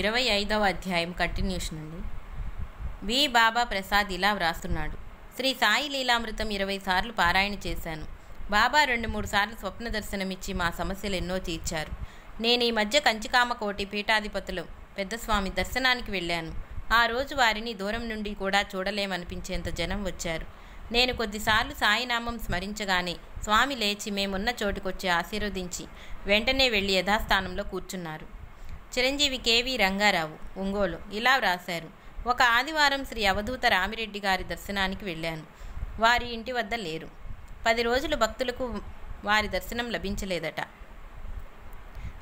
25వ అధ్యాయం కంటిన్యూషన్ అండి. వి బాబా ప్రసాద్ ఇలా వ్రాస్తున్నాడు. శ్రీ సాయి లీలామృతం 20 సార్లు పారాయణ చేశాను. బాబా 2-3 సార్లు స్వప్న దర్శనమిచ్చి మా సమస్యలు ఎన్నో తీర్చారు. నేను ఈ మధ్య కంచికామకోటి పీఠాధిపతులు పెద్దస్వామి దర్శనానికి వెళ్ళాను. ఆ రోజు వారిని దూరం నుండి కూడా చూడలేమనిపించేంత జనం వచ్చారు. నేను కొద్దిసార్లు సాయినామం స్మరించగానే స్వామి లేచి మేమున్న చోటుకొచ్చి ఆశీర్వదించి వెంటనే వెళ్ళి యథాస్థానంలో కూర్చున్నారు. చిరంజీవి కెవి రంగారావు, ఒంగోలు ఇలా వ్రాశారు. ఒక ఆదివారం శ్రీ అవధూత రామిరెడ్డి గారి దర్శనానికి వెళ్ళాను. వారి ఇంటి వద్ద లేరు. 10 రోజులు భక్తులకు వారి దర్శనం లభించలేదట.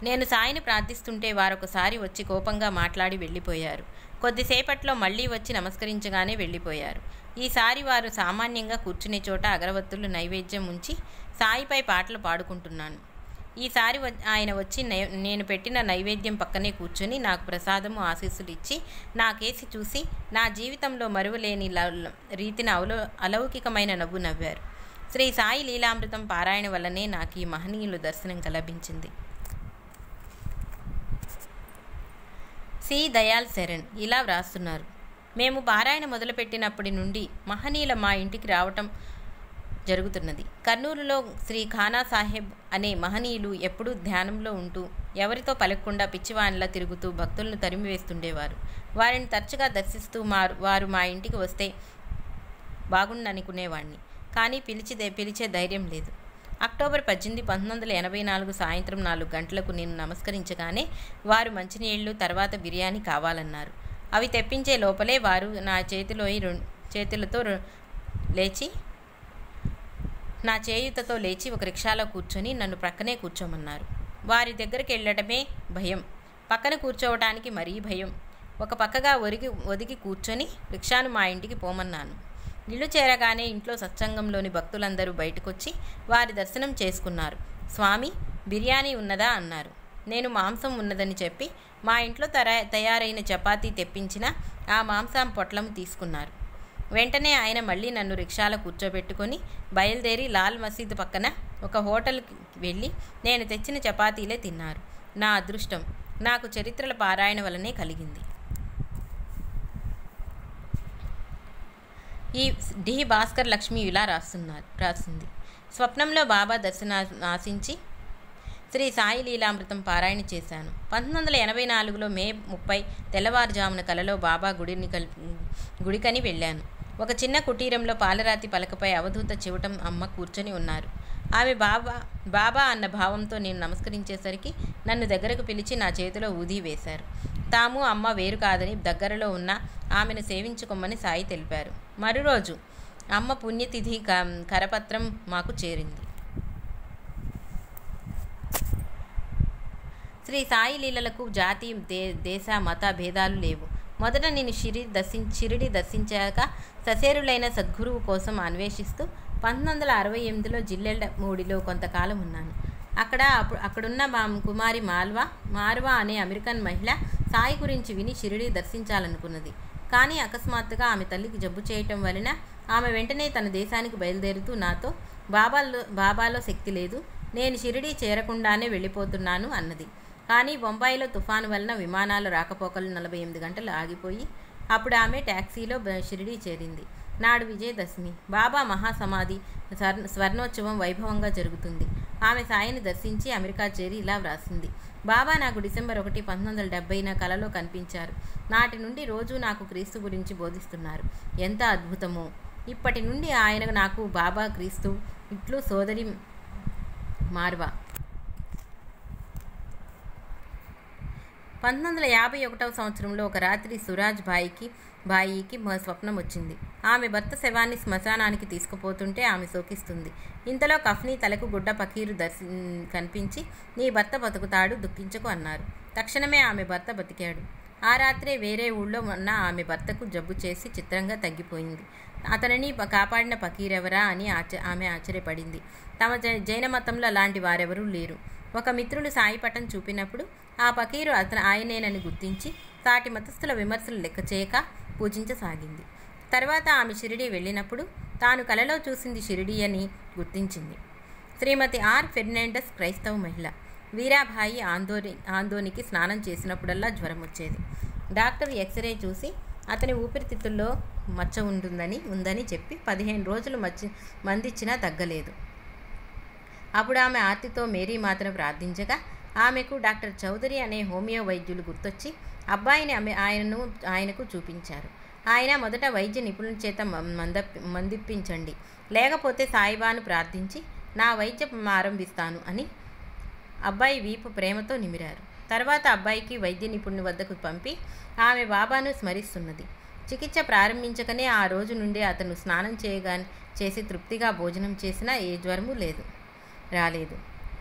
నేను సాయిని ప్రార్థిస్తుంటే వారొకసారి వచ్చి కోపంగా మాట్లాడి వెళ్ళిపోయారు. కొద్దిసేపట్లో మళ్ళీ వచ్చి నమస్కరించగానే వెళ్ళిపోయారు. ఈసారి వారు సామాన్యంగా కూర్చునే చోట అగరవత్తులు నైవేద్యం ఉంచి సాయిపై పాటలు పాడుకుంటున్నాను. ఈసారి ఆయన వచ్చి నేను పెట్టిన నైవేద్యం పక్కనే కూర్చొని నాకు ప్రసాదము ఆశీస్సులు ఇచ్చి నా కేసి చూసి నా జీవితంలో మరువలేని రీతిన అలౌకికమైన నవ్వు నవ్వారు. శ్రీ సాయి లీలామృతం పారాయణ వల్లనే నాకు ఈ మహనీయులు దర్శనం లభించింది. సి దయాల్ శరణ్ ఇలా వ్రాస్తున్నారు. మేము పారాయణ మొదలుపెట్టినప్పటి నుండి మహనీయుల మా ఇంటికి రావటం జరుగుతున్నది. కర్నూలులో శ్రీ ఖానా సాహెబ్ అనే మహనీయులు ఎప్పుడూ ధ్యానంలో ఉంటూ ఎవరితో పలకకుండా పిచ్చివానిలా తిరుగుతూ భక్తులను తరిమివేస్తుండేవారు. వారిని తరచుగా దర్శిస్తూ వారు మా ఇంటికి వస్తే బాగుండనుకునేవాడిని. కానీ పిలిచే ధైర్యం లేదు. అక్టోబర్ 18, 1984 సాయంత్రం 4 గంటలకు నేను నమస్కరించగానే వారు మంచినీళ్లు తర్వాత బిర్యానీ కావాలన్నారు. అవి తెప్పించే లోపలే వారు నా చేయుతతో లేచి ఒక రిక్షాలో కూర్చొని నన్ను ప్రక్కనే కూర్చోమన్నారు. వారి దగ్గరికి వెళ్ళడమే భయం, పక్కన కూర్చోవటానికి మరీ భయం. ఒక పక్కగా ఒదిగి కూర్చొని రిక్షాను మా ఇంటికి పోమన్నాను. ఇల్లు చేరగానే ఇంట్లో సత్సంగంలోని భక్తులందరూ బయటకొచ్చి వారి దర్శనం చేసుకున్నారు. స్వామి, బిర్యానీ ఉన్నదా అన్నారు. నేను మాంసం ఉన్నదని చెప్పి మా ఇంట్లో తయారైన చపాతీ తెప్పించిన ఆ మాంసం పొట్లం తీసుకున్నారు. వెంటనే ఆయన మళ్ళీ నన్ను రిక్షాలో కూర్చోబెట్టుకొని బయలుదేరి లాల్ మసీదు పక్కన ఒక హోటల్కి వెళ్ళి నేను తెచ్చిన చపాతీలే తిన్నారు. నా అదృష్టం నాకు చరిత్రల పారాయణ వలనే కలిగింది. ఈ డి భాస్కర్ లక్ష్మి ఇలా రాస్తుంది. స్వప్నంలో బాబా ఆశించి శ్రీ సాయి లీలామృతం పారాయణ చేశాను. 1984లో మే 30 తెల్లవారుజామున కలలో బాబా గుడికని వెళ్ళాను. ఒక చిన్న కుటీరంలో పాలరాతి పలకపై అవధూత చివటం అమ్మ కూర్చొని ఉన్నారు. ఆమె బాబా అన్న భావంతో నేను నమస్కరించేసరికి నన్ను దగ్గరకు పిలిచి నా చేతిలో ఊది వేశారు. తాము అమ్మ వేరు కాదని దగ్గరలో ఉన్న ఆమెను సేవించుకోమని సాయి తెలిపారు. మరురోజు అమ్మ పుణ్యతిథి కరపత్రం మాకు చేరింది. శ్రీ సాయి లీలలకు జాతి, దేశ, మత భేదాలు లేవు. మొదట నేను షిరిడి దర్శించాక ససేరులైన సద్గురువు కోసం అన్వేషిస్తూ 1968లో జిల్లెళ్ళమూడిలో కొంతకాలం ఉన్నాను. అక్కడున్న మా కుమారి మార్వా అనే అమెరికన్ మహిళ సాయి గురించి విని షిరిడి దర్శించాలనుకున్నది. కానీ అకస్మాత్తుగా ఆమె తల్లికి జబ్బు చేయటం వలన ఆమె వెంటనే తన దేశానికి బయలుదేరుతూ నాతో బాబాలో శక్తి లేదు, నేను షిరిడి చేరకుండానే వెళ్ళిపోతున్నాను అన్నది. కానీ బొంబాయిలో తుఫాను వలన విమానాల రాకపోకలు 48 గంటలు ఆగిపోయి అప్పుడు ఆమె ట్యాక్సీలో షిరిడి చేరింది. నాడు విజయదశమి. బాబా మహాసమాధి స్వర్ణోత్సవం వైభవంగా జరుగుతుంది. ఆమె సాయిని దర్శించి అమెరికా చేరి ఇలా వ్రాసింది. బాబా నాకు డిసెంబర్ 1, 1970 కలలో కనిపించారు. నాటి నుండి రోజు నాకు క్రీస్తు గురించి బోధిస్తున్నారు. ఎంత అద్భుతమో! ఇప్పటి నుండి ఆయన నాకు బాబా క్రీస్తు. ఇట్లు సోదరి మార్వా. 1951వ సంవత్సరంలో ఒక రాత్రి సురాజ్ బాయికి స్వప్నం వచ్చింది. ఆమె భర్త శవాన్ని శ్మశానానికి తీసుకుపోతుంటే ఆమె శోకిస్తుంది. ఇంతలో కఫ్నీ తలకు గుడ్డ పకీరు కనిపించి నీ భర్త బతుకుతాడు, దుఃఖించకు అన్నారు. తక్షణమే ఆమె భర్త బతికాడు. ఆ రాత్రే వేరే ఊళ్ళో ఉన్న ఆమె భర్తకు జబ్బు చేసి చిత్రంగా తగ్గిపోయింది. అతనిని కాపాడిన పకీరెవరా అని ఆమె ఆశ్చర్యపడింది. తమ జైన మతంలో అలాంటి వారెవరూ లేరు. ఒక మిత్రుడు సాయి పటం చూపినప్పుడు ఆ పకీరు ఆయనేనని గుర్తించి సాటి మతస్థుల విమర్శలు లెక్క చేయక పూజించసాగింది. తర్వాత ఆమె షిరిడి వెళ్ళినప్పుడు తాను కలలో చూసింది షిరిడి అని గుర్తించింది. శ్రీమతి ఆర్ ఫెర్నాండస్ క్రైస్తవ మహిళ. వీరాభాయి ఆందోనికి స్నానం చేసినప్పుడల్లా జ్వరం వచ్చేది. డాక్టర్ ఎక్స్రే చూసి అతని ఊపిరితిత్తుల్లో మచ్చ ఉందని చెప్పి 15 రోజులు మందిచ్చినా తగ్గలేదు. అప్పుడు ఆమె ఆర్తితో మేరీ మాత్రం ప్రార్థించగా ఆమెకు డాక్టర్ చౌదరి అనే హోమియో వైద్యులు గుర్తొచ్చి అబ్బాయిని ఆయనకు చూపించారు. ఆయన మొదట వైద్య నిపుణుల చేత మందిప్పించండి, లేకపోతే సాయిబాను ప్రార్థించి నా వైద్యం ఆరంభిస్తాను అని అబ్బాయి వీపు ప్రేమతో నిమిరారు. తర్వాత అబ్బాయికి వైద్య నిపుణుని వద్దకు పంపి ఆమె బాబాను స్మరిస్తున్నది. చికిత్స ప్రారంభించకనే ఆ రోజు నుండి అతను స్నానం చేసి తృప్తిగా భోజనం చేసినా ఏ జ్వరము రాలేదు.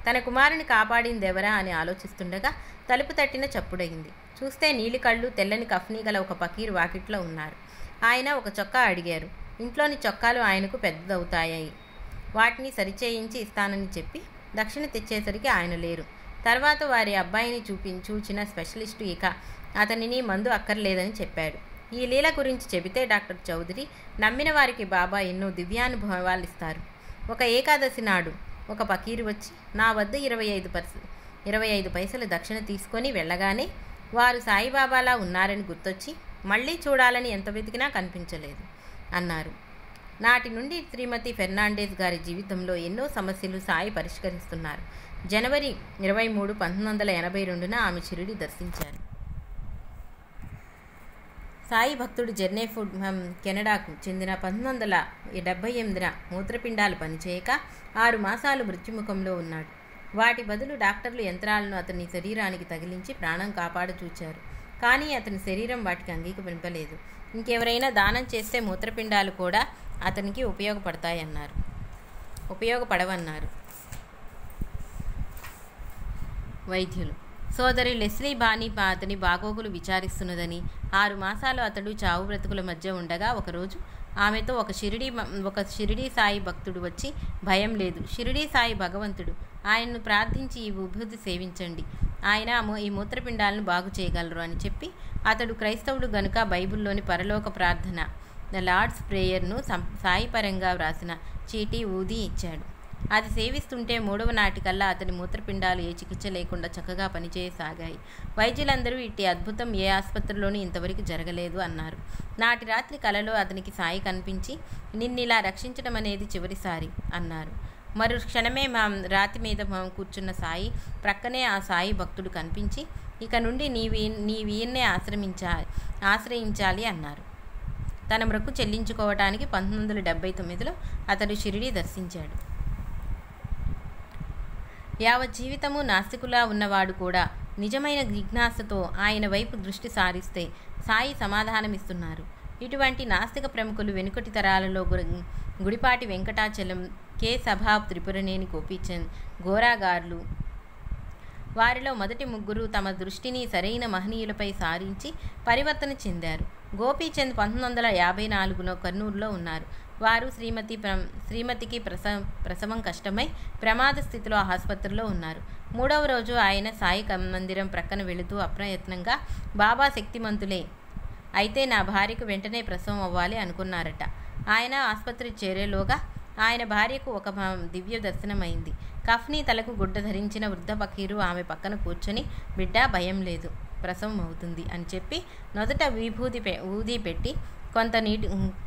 తన కుమారుని కాపాడిందెవరా అని ఆలోచిస్తుండగా తలుపు తట్టిన చప్పుడయింది. చూస్తే నీలి కళ్ళు, తెల్లని కఫ్నీ గల ఒక పకీరు వాకిట్లో ఉన్నారు. ఆయన ఒక చొక్కా అడిగారు. ఇంట్లోని చొక్కాలు ఆయనకు పెద్దదవుతాయి, వాటిని సరిచేయించి ఇస్తానని చెప్పి దక్షిణ తెచ్చేసరికి ఆయన లేరు. తర్వాత వారి అబ్బాయిని చూచిన స్పెషలిస్టు ఇక అతనిని మందు అక్కర్లేదని చెప్పాడు. ఈ లీల గురించి చెబితే డాక్టర్ చౌదరి నమ్మిన వారికి బాబా ఎన్నో దివ్యానుభవాలు ఇస్తారు. ఒక ఏకాదశి నాడు ఒక పకీరు వచ్చి నా వద్ద 25 పైసలు దక్షిణ తీసుకొని వెళ్ళగానే వారు సాయిబాబాలా ఉన్నారని గుర్తొచ్చి మళ్ళీ చూడాలని ఎంత వెతికినా కనిపించలేదు అన్నారు. నాటి నుండి శ్రీమతి ఫెర్నాండెజ్ గారి జీవితంలో ఎన్నో సమస్యలు సాయి పరిష్కరిస్తున్నారు. జనవరి 23, 1982న ఆమె షిరిడి దర్శించారు. సాయి భక్తుడు జెర్నేఫుడ్ కెనడాకు చెందిన 1978న మూత్రపిండాలు పనిచేయక 6 మాసాలు మృత్యుముఖంలో ఉన్నాడు. వాటి బదులు డాక్టర్లు యంత్రాలను అతని శరీరానికి తగిలించి ప్రాణం కాపాడచూచారు. కానీ అతని శరీరం వాటికి అంగీకరింపలేదు. ఇంకెవరైనా దానం చేస్తే మూత్రపిండాలు కూడా అతనికి ఉపయోగపడవన్నారు వైద్యులు. సోదరి లెస్లీ బానీ అతని బాగోగులు విచారిస్తున్నదని, 6 మాసాలు అతడు చావు బ్రతుకుల మధ్య ఉండగా ఒకరోజు ఆమెతో ఒక షిరిడీ సాయి భక్తుడు వచ్చి, భయం లేదు, షిరిడీ సాయి భగవంతుడు, ఆయన్ను ప్రార్థించి ఈ విభూతి సేవించండి, ఆయన ఈ మూత్రపిండాలను బాగు చేయగలరు అని చెప్పి అతడు క్రైస్తవుడు గనుక బైబిల్లోని పరలోక ప్రార్థన ద లార్డ్స్ ప్రేయర్ను సాయిపరంగా వ్రాసిన చీటీ ఊది ఇచ్చాడు. అది సేవిస్తుంటే 3వ నాటికల్లా అతని మూత్రపిండాలు ఏ చికిత్స లేకుండా చక్కగా పనిచేయసాగాయి. వైద్యులందరూ ఇట్టి అద్భుతం ఏ ఆసుపత్రిలోనూ ఇంతవరకు జరగలేదు అన్నారు. నాటి రాత్రి కలలో అతనికి సాయి కనిపించి నిన్నిలా రక్షించడం అనేది చివరిసారి అన్నారు. మరు క్షణమే రాతి మీద కూర్చున్న సాయి ప్రక్కనే ఆ సాయి భక్తుడు కనిపించి ఇక నుండి నీవీయన్నే ఆశ్రయించాలి అన్నారు. తన మొక్కు చెల్లించుకోవటానికి 1979లో అతడు షిరిడీ దర్శించాడు. యావత్ జీవితము నాస్తికులా ఉన్నవాడు కూడా నిజమైన జిజ్ఞాసతో ఆయన వైపు దృష్టి సారిస్తే సాయి సమాధానమిస్తున్నారు. ఇటువంటి నాస్తిక ప్రముఖులు వెనుకటి తరాలలో గుడిపాటి వెంకటాచలం, కె. సభా, త్రిపురనేని గోపీచంద్, గోరాగార్లు. వారిలో మొదటి 3 తమ దృష్టిని సరైన మహనీయులపై సారించి పరివర్తన చెందారు. గోపీచంద్ 1954లో కర్నూలులో ఉన్నారు. వారు శ్రీమతికి ప్రసవం కష్టమై ప్రమాద స్థితిలో ఆసుపత్రిలో ఉన్నారు. 3వ రోజు ఆయన సాయి మందిరం ప్రక్కన వెళుతూ అప్రయత్నంగా బాబా శక్తిమంతులే, అయితే నా భార్యకు వెంటనే ప్రసవం అవ్వాలి అనుకున్నారట. ఆయన ఆసుపత్రి చేరేలోగా ఆయన భార్యకు ఒక దివ్య దర్శనమైంది. కఫ్నీ తలకు గుడ్డ ధరించిన వృద్ధ ఫకీరు ఆమె పక్కన కూర్చొని, బిడ్డ భయం లేదు, ప్రసవం అవుతుంది అని చెప్పి మొదట విభూతి ఊది పెట్టి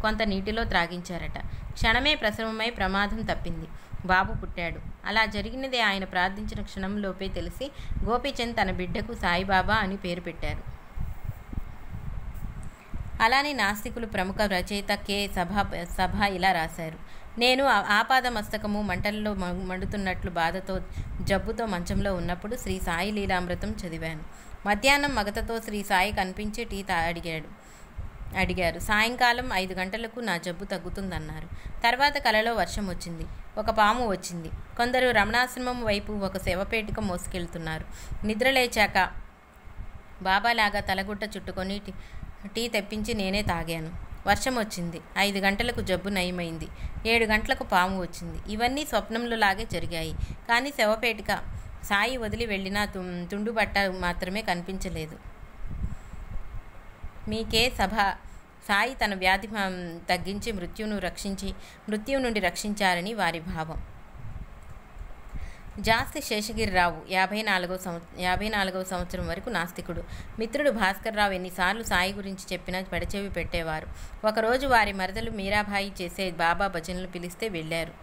కొంత నీటిలో త్రాగించారట. క్షణమే ప్రసవమై ప్రమాదం తప్పింది. బాబు పుట్టాడు. అలా జరిగినది ఆయన ప్రార్థించిన క్షణంలోపే తెలిసి గోపీచంద్ తన బిడ్డకు సాయిబాబా అని పేరు పెట్టారు. అలానే నాస్తికులు ప్రముఖ రచయిత కె. సభ ఇలా రాశారు. నేను ఆపాద మస్తకము మంటల్లో మండుతున్నట్లు బాధతో జబ్బుతో మంచంలో ఉన్నప్పుడు శ్రీ సాయి లీలామృతం చదివాను. మధ్యాహ్నం మగతతో శ్రీ సాయి కనిపించి టీ అడిగారు. సాయంకాలం 5 గంటలకు నా జబ్బు తగ్గుతుందన్నారు. తర్వాత కలలో వర్షం వచ్చింది. ఒక పాము వచ్చింది. కొందరు రమణాశ్రమం వైపు ఒక శవపేటిక మోసుకెళ్తున్నారు. నిద్రలేచాక బాబాలాగా తలగుట్ట చుట్టుకొని టీ తెప్పించి నేనే తాగాను. వర్షం వచ్చింది. 5 గంటలకు జబ్బు నయమైంది. 7 గంటలకు పాము వచ్చింది. ఇవన్నీ స్వప్నంలో లాగే జరిగాయి. కానీ శవపేటిక, సాయి వదిలి వెళ్ళిన తుండుబట్ట మాత్రమే కనిపించలేదు. మీకే సభ సాయి తన వ్యాధి తగ్గించి మృత్యు నుండి రక్షించారని వారి భావం. జాస్తి శేషగిరిరావు 54వ సంవత్సరం వరకు నాస్తికుడు. మిత్రుడు భాస్కర్రావు ఎన్నిసార్లు సాయి గురించి చెప్పినా పెడచెవి పెట్టేవారు. ఒకరోజు వారి మరదలు మీరాబాయి చేసే బాబా భజనలు పిలిస్తే వెళ్ళారు.